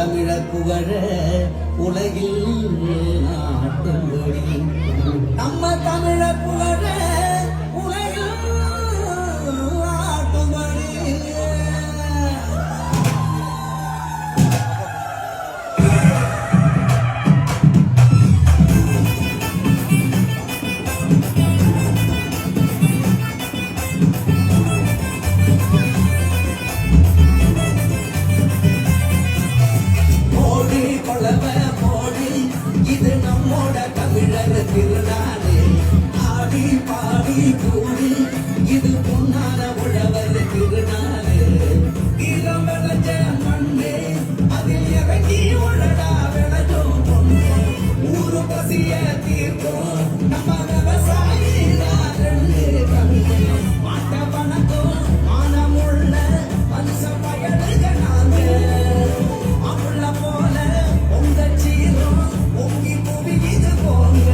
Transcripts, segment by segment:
தமிழர் புகழ உலகில் நாட்டும்படி நம்ம தமிழர் புகழ உலகில் நாட்டும்படி இது நம்மோட தமிழர் திருநாடு ஆடி பாடி கூடி இது பொன்னான உழவர் திருநாடு இளம் விளைஞ்ச மண்ணே அதில் இறங்கி உழடா விளைஞ்சும் பொண்ணு ஊரு பசிய தீர்க்கும் நம்ம விவசாயி ரெண்டு கண்ணு மாட்ட பணக்கும் மானமுள்ள மனுஷ பயனுக நாங்க அமுள்ள போல உங்க சீரும் பொங்கி புவி இது போங்க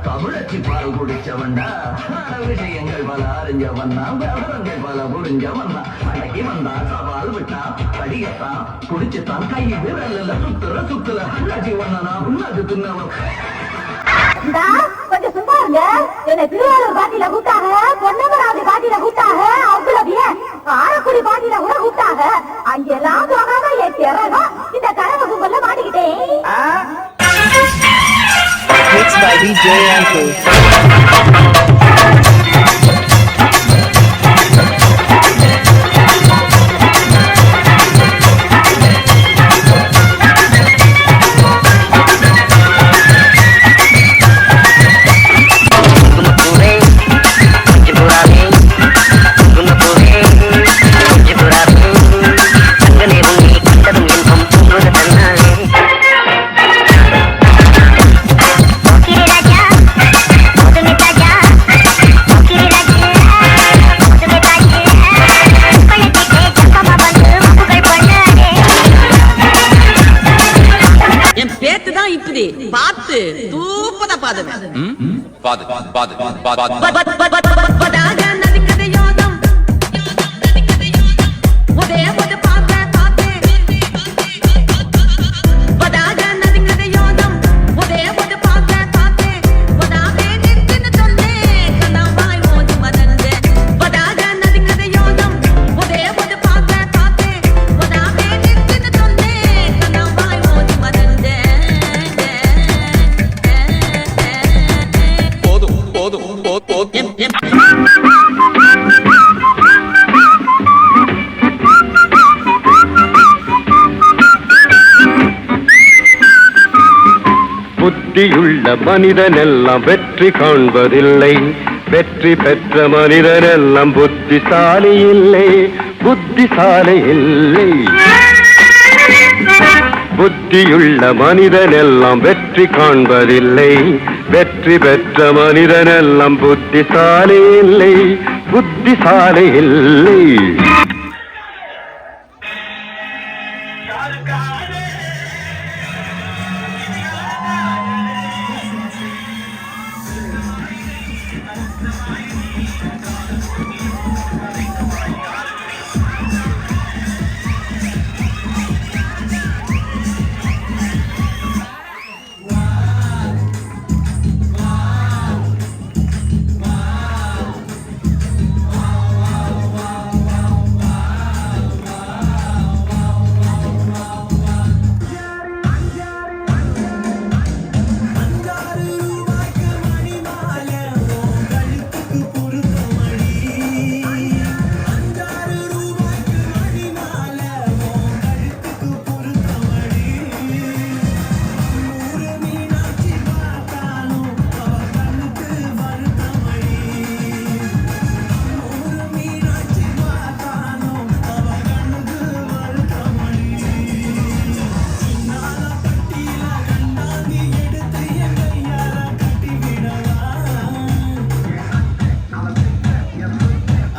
தமிழச்சி பால் குடிச்சவன்டா விஷயங்கள் பல அறிஞ்சவன்னா விவரங்கள் பல புரிஞ்சவன்னா அன்னைக்கு வந்தா சவால் விட்டா கடியத்தான் குடிச்சுத்தான் கை விரல்ல சுத்துற அண்ணாச்சி வந்தனா உன்னாச்சு தின்னவன் கொஞ்சம் சும்மா இருங்க. என்னை திருவாரூர் பாட்டியில கூட்டாங்க, பொன்னமராவதி பாட்டியில கூட்டாங்க, அவ்வளவு ஆரக்குடி பாட்டியில கூட கூட்டாங்க. அங்கெல்லாம் போகாம என் திறனும் இந்த கரக கும்பல்ல மாட்டிக்கிட்டேன். Mixed by DJ Anku. Raja, புத்தியுள்ள மனிதனெல்லாம் வெற்றி காண்பதில்லை, வெற்றி பெற்ற மனிதனெல்லாம் புத்திசாலி இல்லை, புத்திசாலி இல்லை. புத்தியுள்ள மனிதனெல்லாம் வெற்றி காண்பதில்லை, வெற்றி பெற்ற மனிதனெல்லாம் புத்திசாலி இல்லை, புத்திசாலி இல்லை.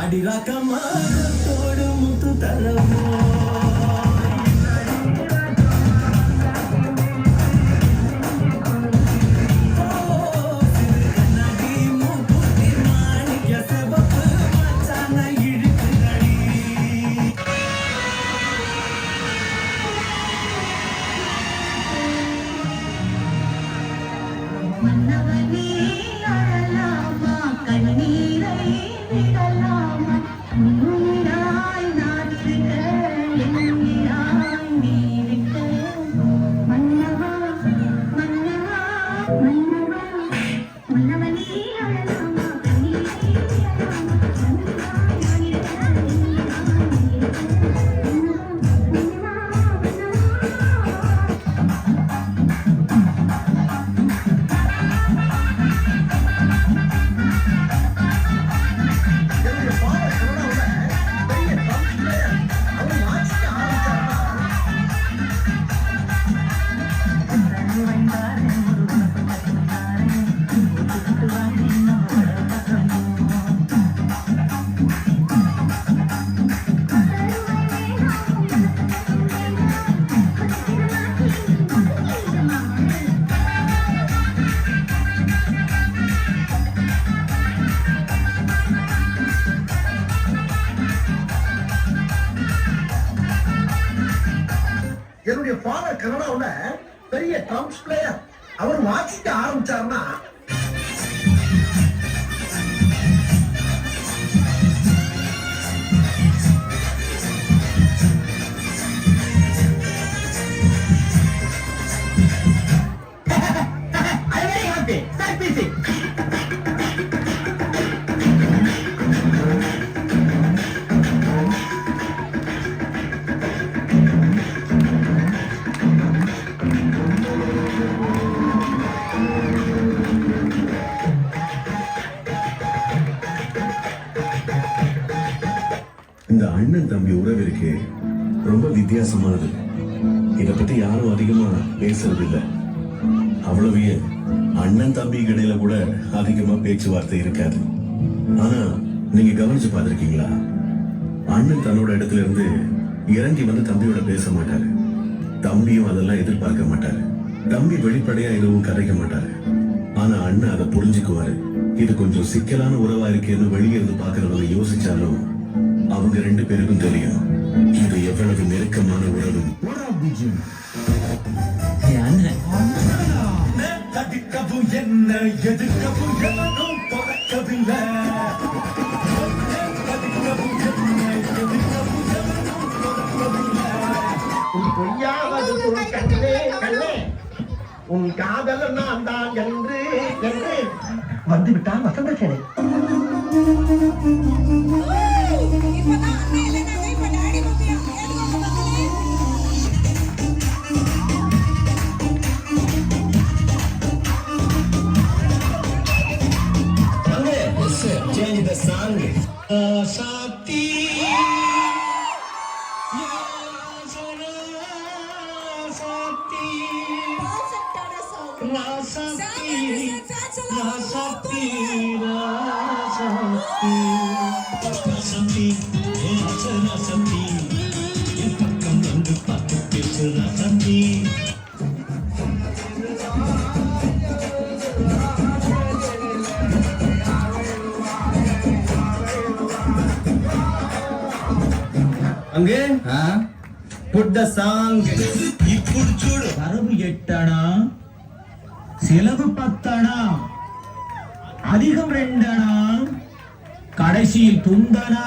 அடிராக்கமாகத்தோடு முத்து தரவோ மன்னவனே அழலாமா கண்ணீரை விடலாமா உயிராய் நான் இருக்க என்கிறாய் நீ இருக்க மன்னவா மன்னவா மன்னவா மன்னவனே அழலாமா கண்ணீரை விடலாமா உயிராய் நான் இருக்க என்கிறாய் நீ இருக்க மன்னவா என்னுடைய ஃபாதர் கனடாவுல பெரிய ட்ரம்ப்ஸ் பிளேயர். அவர் வாசிக்க ஆரம்பிச்சாருன்னா இந்த அண்ணன் தம்பி உறவு இருக்கே ரொம்ப வித்தியாசமானது. இத பத்தி யாரும் அதிகமா பேசுறது இல்ல. அவ்வளவு ஏன் அண்ணன் தம்பி இடையில கூட அதிகமா பேச்சுவார்த்தை இருக்காது. ஆனா நீங்க கவனிச்சு பார்த்திருக்கீங்களா, அண்ணன் தன்னோட இடத்துல இருந்து இறங்கி வந்து தம்பியோட பேச மாட்டாரு. தம்பியும் அதெல்லாம் எதிர்பார்க்க மாட்டாரு. தம்பி வெளிப்படையா எதுவும் கதைக்க மாட்டாரு. ஆனா அண்ணன் அதை புரிஞ்சுக்குவாரு. இது கொஞ்சம் சிக்கலான உறவா இருக்கேன்னு வெளியே இருந்து பாக்குறவங்க யோசிச்சாலும் அவங்க 2 பேருக்கும் தெரியும் இது எவ்வளவு நெருக்கமான உறவு. தடுக்கவும் என்ன எதிர்க்கவும் எவனும் பறக்கவில்லை. தடுக்கவும் என்ன எதிர்க்கவும் எவனும் பறக்கவில்லை. உன் பொய்யாவது உன் கண்ணே கண்ணே உன் காதல நான் தான் என்று வந்து விட்டான் வசந்த சேனை. Change the song. Shakti. అంగే పుట్ ద సాంగ్ ఇప్పుడు చూడు వరవు ఎట్టనా செலவு 10 அதிகம் 2 கடைசியில் துந்தனா.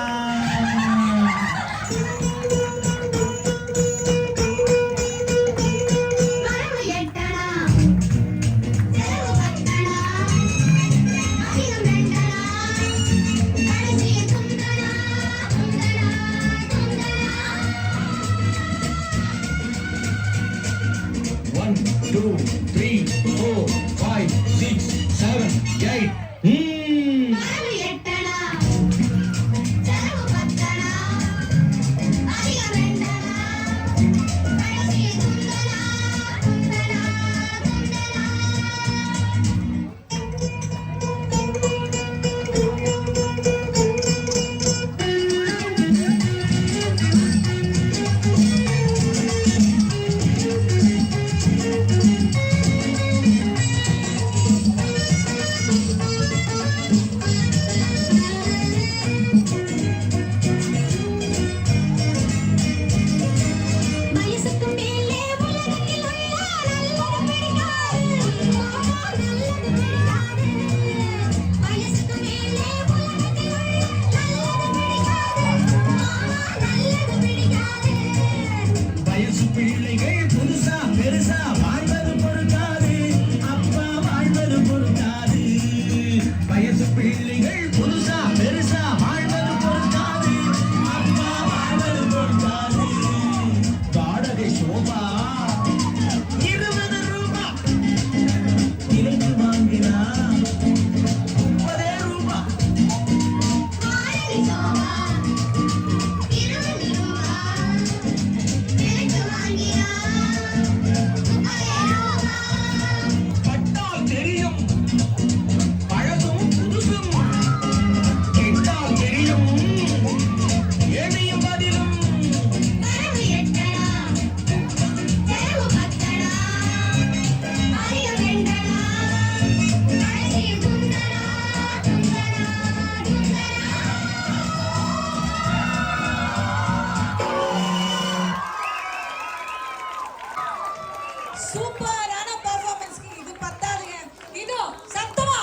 சூப்பரான பெர்ஃபார்மன்ஸ். இது பத்தாதுங்க, இதோ சத்தமா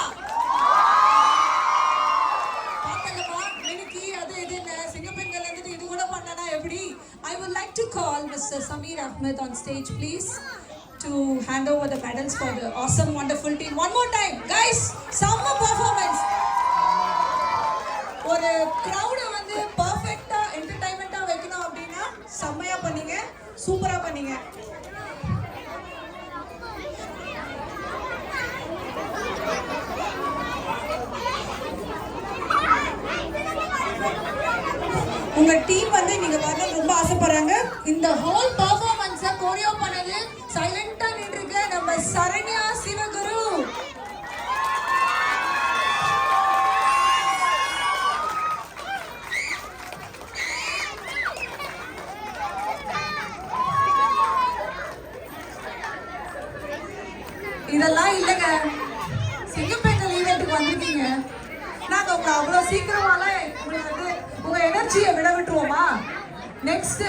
பார்த்தலமா மினிக்கி அது இதுன்னு சிங்கப்பெண்கள் இருந்து இது கூட பண்ணனா எப்படி? I would like to call Mr. Sameer Ahmed on stage please to hand over the medals for the awesome wonderful team. One more time guys, summer performance. ஒரு crowd வந்து பெர்ஃபெக்ட்டா என்டர்டெயின்மென்ட்டா வைக்கணும் அப்படினா செம்மையா பண்ணீங்க, சூப்பரா பண்ணீங்க. உங்க டீம் வந்து நீங்க வரணும் ரொம்ப ஆசைப்படுறாங்க. இந்த ஹோல் பெர்ஃபார்மன்ஸ கோரியோ பண்ணது சைலண்டா நின்னுருக்க நம்ம சரண்யா சிவகுரு. இதெல்லாம் இல்லங்க, சிங்கப்பெண்கள் ஈவென்ட்டுக்கு வந்திருக்கீங்க. உங்களை அவ்வளவு சீக்கிரமால உங்களுக்கு வந்து உங்க எனர்ஜியை விட விட்டுருவோமா? நெக்ஸ்ட்